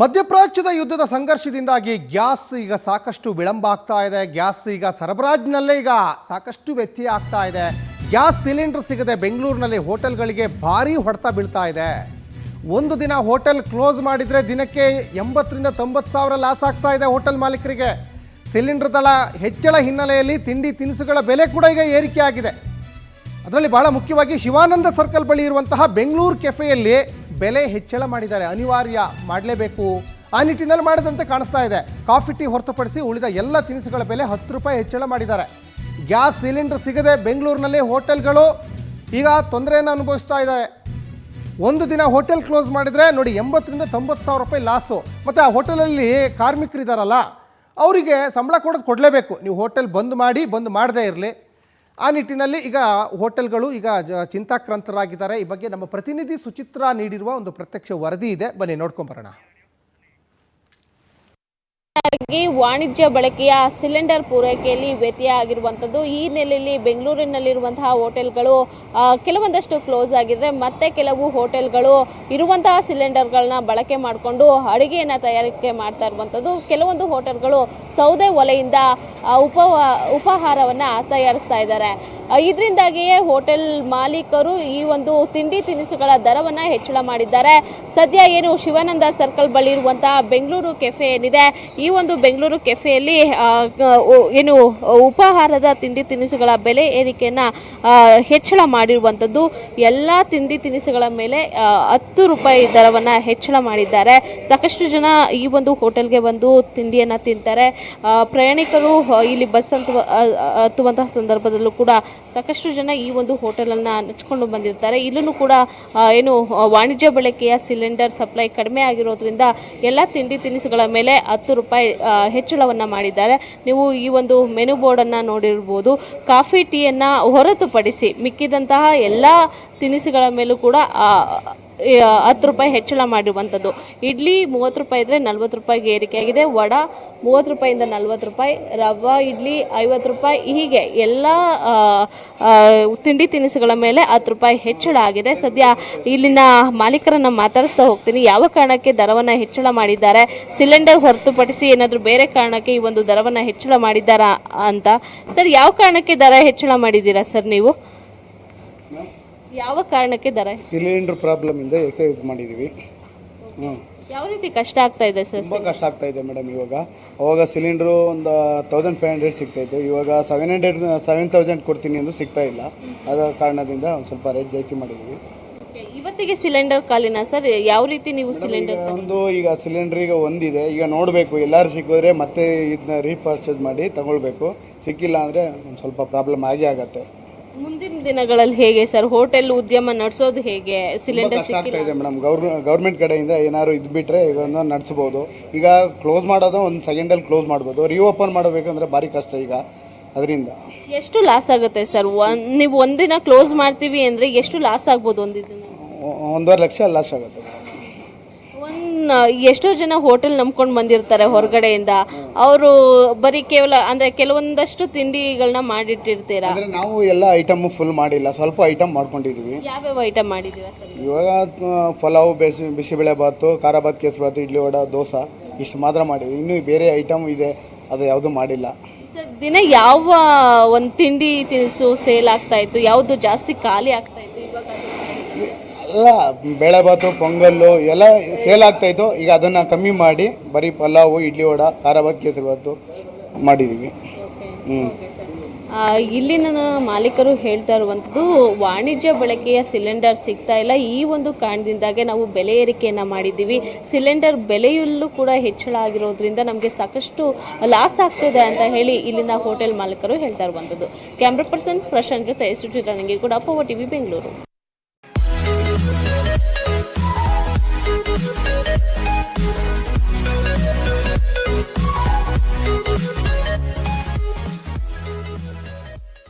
ಮಧ್ಯಪ್ರಾಚ್ಯದ ಯುದ್ಧದ ಸಂಘರ್ಷದಿಂದಾಗಿ ಗ್ಯಾಸ್ ಈಗ ಸಾಕಷ್ಟು ವಿಳಂಬ ಆಗ್ತಾ ಇದೆ. ಗ್ಯಾಸ್ ಈಗ ಸರಬರಾಜಿನಲ್ಲೇ ಈಗ ಸಾಕಷ್ಟು ವ್ಯತ್ಯಯ ಆಗ್ತಾ ಇದೆ. ಗ್ಯಾಸ್ ಸಿಲಿಂಡರ್ ಸಿಗದೆ ಬೆಂಗಳೂರಿನಲ್ಲಿ ಹೋಟೆಲ್ಗಳಿಗೆ ಭಾರಿ ಹೊಡೆತ ಬೀಳ್ತಾ ಇದೆ. ಒಂದು ದಿನ ಹೋಟೆಲ್ ಕ್ಲೋಸ್ ಮಾಡಿದರೆ ದಿನಕ್ಕೆ 80 ರಿಂದ 90 ಸಾವಿರ ಲಾಸ್ ಆಗ್ತಾ ಇದೆ ಹೋಟೆಲ್ ಮಾಲೀಕರಿಗೆ. ಸಿಲಿಂಡರ್ ದರ ಹೆಚ್ಚಳ ಹಿನ್ನೆಲೆಯಲ್ಲಿ ತಿಂಡಿ ತಿನಿಸುಗಳ ಬೆಲೆ ಕೂಡ ಈಗ ಏರಿಕೆ ಆಗಿದೆ. ಅದರಲ್ಲಿ ಬಹಳ ಮುಖ್ಯವಾಗಿ ಶಿವಾನಂದ ಸರ್ಕಲ್ ಬಳಿ ಇರುವಂತಹ ಬೆಂಗಳೂರು ಕೆಫೆಯಲ್ಲಿ ಬೆಲೆ ಹೆಚ್ಚಳ ಮಾಡಿದ್ದಾರೆ. ಅನಿವಾರ್ಯ ಮಾಡಲೇಬೇಕು ಆ ನಿಟ್ಟಿನಲ್ಲಿ ಮಾಡಿದಂತೆ ಕಾಣಿಸ್ತಾ ಇದೆ. ಕಾಫಿ ಟೀ ಹೊರತುಪಡಿಸಿ ಉಳಿದ ಎಲ್ಲ ತಿನಿಸುಗಳ ಬೆಲೆ 10 ರೂಪಾಯಿ ಹೆಚ್ಚಳ ಮಾಡಿದ್ದಾರೆ. ಗ್ಯಾಸ್ ಸಿಲಿಂಡರ್ ಸಿಗದೆ ಬೆಂಗಳೂರಿನಲ್ಲಿ ಹೋಟೆಲ್ಗಳು ಈಗ ತೊಂದರೆಯನ್ನು ಅನುಭವಿಸ್ತಾ ಇದ್ದಾರೆ. ಒಂದು ದಿನ ಹೋಟೆಲ್ ಕ್ಲೋಸ್ ಮಾಡಿದರೆ ನೋಡಿ 80 ರಿಂದ 90 ಸಾವಿರ ರೂಪಾಯಿ ಲಾಸು. ಮತ್ತು ಆ ಹೋಟೆಲಲ್ಲಿ ಕಾರ್ಮಿಕರಿದ್ದಾರಲ್ಲ ಅವರಿಗೆ ಸಂಬಳ ಕೊಡಲೇಬೇಕು. ನೀವು ಹೋಟೆಲ್ ಬಂದ್ ಮಾಡದೇ ಇರಲಿ. ಆ ನಿಟ್ಟಿನಲ್ಲಿ ಈಗ ಹೋಟೆಲ್ಗಳು ಈಗ ಚಿಂತಾಕ್ರಾಂತರಾಗಿದ್ದಾರೆ. ಈ ಬಗ್ಗೆ ನಮ್ಮ ಪ್ರತಿನಿಧಿ ಸುಚಿತ್ರಾ ನೀಡಿರುವ ಒಂದು ಪ್ರತ್ಯಕ್ಷ ವರದಿ ಇದೆ, ಬನ್ನಿ ನೋಡ್ಕೊಂಬರೋಣ. ವಾಣಿಜ್ಯ ಬಳಕೆಯ ಸಿಲಿಂಡರ್ ಪೂರೈಕೆಯಲ್ಲಿ ವ್ಯತ್ಯಯ ಆಗಿರುವಂಥದ್ದು. ಈ ನೆಲೆಯಲ್ಲಿ ಬೆಂಗಳೂರಿನಲ್ಲಿರುವಂತಹ ಹೋಟೆಲ್ಗಳು ಕೆಲವೊಂದಷ್ಟು ಕ್ಲೋಸ್ ಆಗಿದ್ರೆ ಮತ್ತೆ ಕೆಲವು ಹೋಟೆಲ್ಗಳು ಇರುವಂತಹ ಸಿಲಿಂಡರ್ಗಳನ್ನ ಬಳಕೆ ಮಾಡಿಕೊಂಡು ಅಡುಗೆಯನ್ನು ತಯಾರಿಕೆ ಮಾಡ್ತಾ ಇರುವಂಥದ್ದು. ಕೆಲವೊಂದು ಹೋಟೆಲ್ಗಳು ಸೌದೆ ಒಲೆಯಿಂದ ಉಪಹಾರವನ್ನು ತಯಾರಿಸ್ತಾ ಇದ್ದಾರೆ. ಇದರಿಂದಾಗಿಯೇ ಹೋಟೆಲ್ ಮಾಲೀಕರು ಈ ಒಂದು ತಿಂಡಿ ತಿನಿಸುಗಳ ದರವನ್ನು ಹೆಚ್ಚಳ ಮಾಡಿದ್ದಾರೆ. ಸದ್ಯ ಏನು ಶಿವಾನಂದ ಸರ್ಕಲ್ ಬಳಿ ಇರುವಂತಹ ಬೆಂಗಳೂರು ಕೆಫೆ ಏನಿದೆ, ಈ ಒಂದು ಬೆಂಗಳೂರು ಕೆಫೆಯಲ್ಲಿ ಏನು ಉಪಹಾರದ ತಿಂಡಿ ತಿನಿಸುಗಳ ಬೆಲೆ ಏರಿಕೆಯನ್ನ ಹೆಚ್ಚಳ ಮಾಡಿರುವಂಥದ್ದು. ಎಲ್ಲ ತಿಂಡಿ ತಿನಿಸುಗಳ ಮೇಲೆ 10 ರೂಪಾಯಿ ದರವನ್ನು ಹೆಚ್ಚಳ ಮಾಡಿದ್ದಾರೆ. ಸಾಕಷ್ಟು ಜನ ಈ ಒಂದು ಹೋಟೆಲ್ಗೆ ಬಂದು ತಿಂಡಿಯನ್ನು ತಿಂತಾರೆ. ಪ್ರಯಾಣಿಕರು ಇಲ್ಲಿ ಬಸ್ ಹತ್ತುವಂತಹ ಸಂದರ್ಭದಲ್ಲೂ ಕೂಡ ಸಾಕಷ್ಟು ಜನ ಈ ಒಂದು ಹೋಟೆಲನ್ನು ನೆಚ್ಕೊಂಡು ಬಂದಿರ್ತಾರೆ. ಇಲ್ಲೂ ಕೂಡ ಏನು ವಾಣಿಜ್ಯ ಬಳಕೆಯ ಸಿಲಿಂಡರ್ ಸಪ್ಲೈ ಕಡಿಮೆ ಆಗಿರೋದ್ರಿಂದ ಎಲ್ಲ ತಿಂಡಿ ತಿನಿಸುಗಳ ಮೇಲೆ 10 ರೂಪಾಯಿ ಹೆಚ್ಚಳವನ್ನು ಮಾಡಿದ್ದಾರೆ. ನೀವು ಈ ಒಂದು ಮೆನು ಬೋರ್ಡನ್ನು ನೋಡಿರ್ಬೋದು. ಕಾಫಿ ಟೀಯನ್ನು ಹೊರತುಪಡಿಸಿ ಮಿಕ್ಕಿದಂತಹ ಎಲ್ಲ ತಿನಿಸುಗಳ ಮೇಲೂ ಕೂಡ 10 ರೂಪಾಯಿ ಹೆಚ್ಚಳ ಮಾಡಿರುವಂಥದ್ದು. ಇಡ್ಲಿ 30 ರೂಪಾಯಿ ಇದ್ರೆ 40 ರೂಪಾಯಿಗೆ ಏರಿಕೆಯಾಗಿದೆ. ವಡಾ 30 ರೂಪಾಯಿಂದ 40 ರೂಪಾಯಿ, ರವಾ ಇಡ್ಲಿ 50 ರೂಪಾಯಿ, ಹೀಗೆ ಎಲ್ಲ ತಿಂಡಿ ತಿನಿಸುಗಳ ಮೇಲೆ 10 ರೂಪಾಯಿ ಹೆಚ್ಚಳ ಆಗಿದೆ. ಸದ್ಯ ಇಲ್ಲಿನ ಮಾಲೀಕರನ್ನ ಮಾತಾಡಿಸ್ತಾ ಹೋಗ್ತೀನಿ. ಯಾವ ಕಾರಣಕ್ಕೆ ದರವನ್ನು ಹೆಚ್ಚಳ ಮಾಡಿದ್ದಾರೆ, ಸಿಲಿಂಡರ್ ಹೊರತುಪಡಿಸಿ ಏನಾದರೂ ಬೇರೆ ಕಾರಣಕ್ಕೆ ಈ ಒಂದು ದರವನ್ನು ಹೆಚ್ಚಳ ಮಾಡಿದ್ದಾರಾ ಅಂತ. ಸರ್, ಯಾವ ಕಾರಣಕ್ಕೆ ದರ ಹೆಚ್ಚಳ ಮಾಡಿದ್ದೀರಾ ಸರ್ ನೀವು? ಯಾವ ಕಾರಣಕ್ಕೆ ದರ? ಸಿಲಿಂಡರ್ ಪ್ರಾಬ್ಲಮ್ ಇಂದ ಇದು ಮಾಡಿದೀವಿ. ಯಾವ ರೀತಿ ಕಷ್ಟ ಆಗ್ತಾ ಇದೆ ಸರ್? ತುಂಬಾ ಕಷ್ಟ ಆಗ್ತಾ ಇದೆ ಮೇಡಮ್. ಅವಾಗ ಸಿಲಿಂಡರ್ ಒಂದು 1500 ಸಿಗ್ತಾ ಇತ್ತು. ಇವಾಗ 7000 ಕೊಡ್ತೀನಿ ಎಂದು ಸಿಗ್ತಾ ಇಲ್ಲ. ಅದ ಕಾರಣದಿಂದ ಒಂದು ಸ್ವಲ್ಪ ರೇಟ್ ಜಾಸ್ತಿ ಮಾಡಿದೀವಿ. ಇವತ್ತಿಗೆ ಸಿಲಿಂಡರ್ ಖಾಲಿನಾ ಸರ್? ಯಾವ ರೀತಿ ನೀವು ಸಿಲಿಂಡರ್ ಈಗ ಸಿಲಿಂಡರ್ ಈಗ ಒಂದಿದೆ. ಈಗ ನೋಡಬೇಕು, ಎಲ್ಲರೂ ಸಿಕ್ಕಿದ್ರೆ ಮತ್ತೆ ಇದನ್ನ ರೀಪರ್ಚೇಸ್ ಮಾಡಿ ತಗೊಳ್ಬೇಕು. ಸಿಕ್ಕಿಲ್ಲ ಅಂದ್ರೆ ಒಂದು ಸ್ವಲ್ಪ ಪ್ರಾಬ್ಲಮ್ ಆಗತ್ತೆ. ಮುಂದಿನ ದಿನಗಳಲ್ಲಿ ಹೇಗೆ ಸರ್ ಹೋಟೆಲ್ ಉದ್ಯಮ ನಡೆಸೋದು ಹೇಗೆ? ಸಿಲಿಂಡರ್ ಸಿಕ್ಕಿಲ್ಲ ಇದೆ ಮೇಡಮ್. ಗೌರ್ಮೆಂಟ್ ಕಡೆಯಿಂದ ಏನಾದ್ರು ಇದು ಬಿಟ್ರೆ ಈಗ ನಡೆಸಬಹುದು. ಈಗ ಕ್ಲೋಸ್ ಮಾಡೋದು ಒಂದು ಸೆಕೆಂಡಲ್ಲಿ ಕ್ಲೋಸ್ ಮಾಡ್ಬೋದು. ರೀಓಪನ್ ಮಾಡಬೇಕಂದ್ರೆ ಭಾರಿ ಕಷ್ಟ ಈಗ. ಅದರಿಂದ ಎಷ್ಟು ಲಾಸ್ ಆಗುತ್ತೆ ಸರ್? ನೀವು ಒಂದಿನ ಕ್ಲೋಸ್ ಮಾಡ್ತೀವಿ ಅಂದ್ರೆ ಎಷ್ಟು ಲಾಸ್ ಆಗ್ಬೋದು? ಒಂದಿನ 1.5 ಲಕ್ಷ ಲಾಸ್ ಆಗುತ್ತೆ. ಎಷ್ಟೋ ಜನ ಹೋಟೆಲ್ ನಂಬ್ಕೊಂಡು ಬಂದಿರ್ತಾರೆ ಹೊರಗಡೆಯಿಂದ. ಅವರು ಬರೀ ಕೇವಲ ಅಂದ್ರೆ ಕೆಲವೊಂದಷ್ಟು ತಿಂಡಿಗಳನ್ನ ಮಾಡಿಟ್ಟಿರ್ತೀರಾ. ನಾವು ಎಲ್ಲ ಐಟಮ್ ಫುಲ್ ಮಾಡಿಲ್ಲ, ಸ್ವಲ್ಪ ಐಟಮ್ ಮಾಡ್ಕೊಂಡಿದೀವಿ. ಯಾವ್ಯಾವ ಐಟಮ್ ಮಾಡಿದೀರಾ ಸರ್? ಇವಾಗ ಪಲಾವ್, ಬಿಸಿಬೇಳೆ ಬಾತು, ಖಾರ ಬಾತ್, ಕೇಸರಿ ಬಾತು, ಇಡ್ಲಿ, ವಡ, ದೋಸೆ ಇಷ್ಟು ಮಾತ್ರ ಮಾಡಿದ್ವಿ. ಇನ್ನು ಬೇರೆ ಐಟಮ್ ಇದೆ, ಅದು ಯಾವುದು ಮಾಡಿಲ್ಲ. ಸರ್, ದಿನ ಯಾವ ಒಂದು ತಿಂಡಿ ತಿನಿಸು ಸೇಲ್ ಆಗ್ತಾ ಇತ್ತು, ಯಾವುದು ಜಾಸ್ತಿ ಖಾಲಿ ಆಗ್ತಾ ಇತ್ತು? ಇವಾಗ ಎಲ್ಲ ಬೇಳೆಬಾತು, ಪೊಂಗಲ್ಲು ಎಲ್ಲ ಸೇಲ್ ಆಗ್ತಾ ಇತ್ತು. ಈಗ ಅದನ್ನ ಕಮ್ಮಿ ಮಾಡಿ ಬರೀ ಪಲಾವು, ಇಡ್ಲಿ, ವಡ, ಖಾರ ಬಾತ್, ಕೇಸರಿ ಬಾತು ಮಾಡಿದೀವಿ. ಇಲ್ಲಿನ ಮಾಲೀಕರು ಹೇಳ್ತಾ ಇರುವಂಥದ್ದು ವಾಣಿಜ್ಯ ಬಳಕೆಯ ಸಿಲಿಂಡರ್ ಸಿಗ್ತಾ ಇಲ್ಲ. ಈ ಒಂದು ಕಾರಣದಿಂದಾಗೆ ನಾವು ಬೆಲೆ ಏರಿಕೆಯನ್ನು ಮಾಡಿದ್ದೀವಿ. ಸಿಲಿಂಡರ್ ಬೆಲೆಯಲ್ಲೂ ಕೂಡ ಹೆಚ್ಚಳ ಆಗಿರೋದ್ರಿಂದ ನಮಗೆ ಸಾಕಷ್ಟು ಲಾಸ್ ಆಗ್ತಿದೆ ಅಂತ ಹೇಳಿ ಇಲ್ಲಿನ ಹೋಟೆಲ್ ಮಾಲೀಕರು ಹೇಳ್ತಾ ಇರುವಂಥದ್ದು. ಕ್ಯಾಮ್ರಾ ಪರ್ಸನ್ ಪ್ರಶಾಂತ್ ಜೊತೆ ಸುಚಿತ್ರಾ, ನನಗೆ ಕೂಡ ಪವರ್ ಟಿವಿ ಬೆಂಗಳೂರು.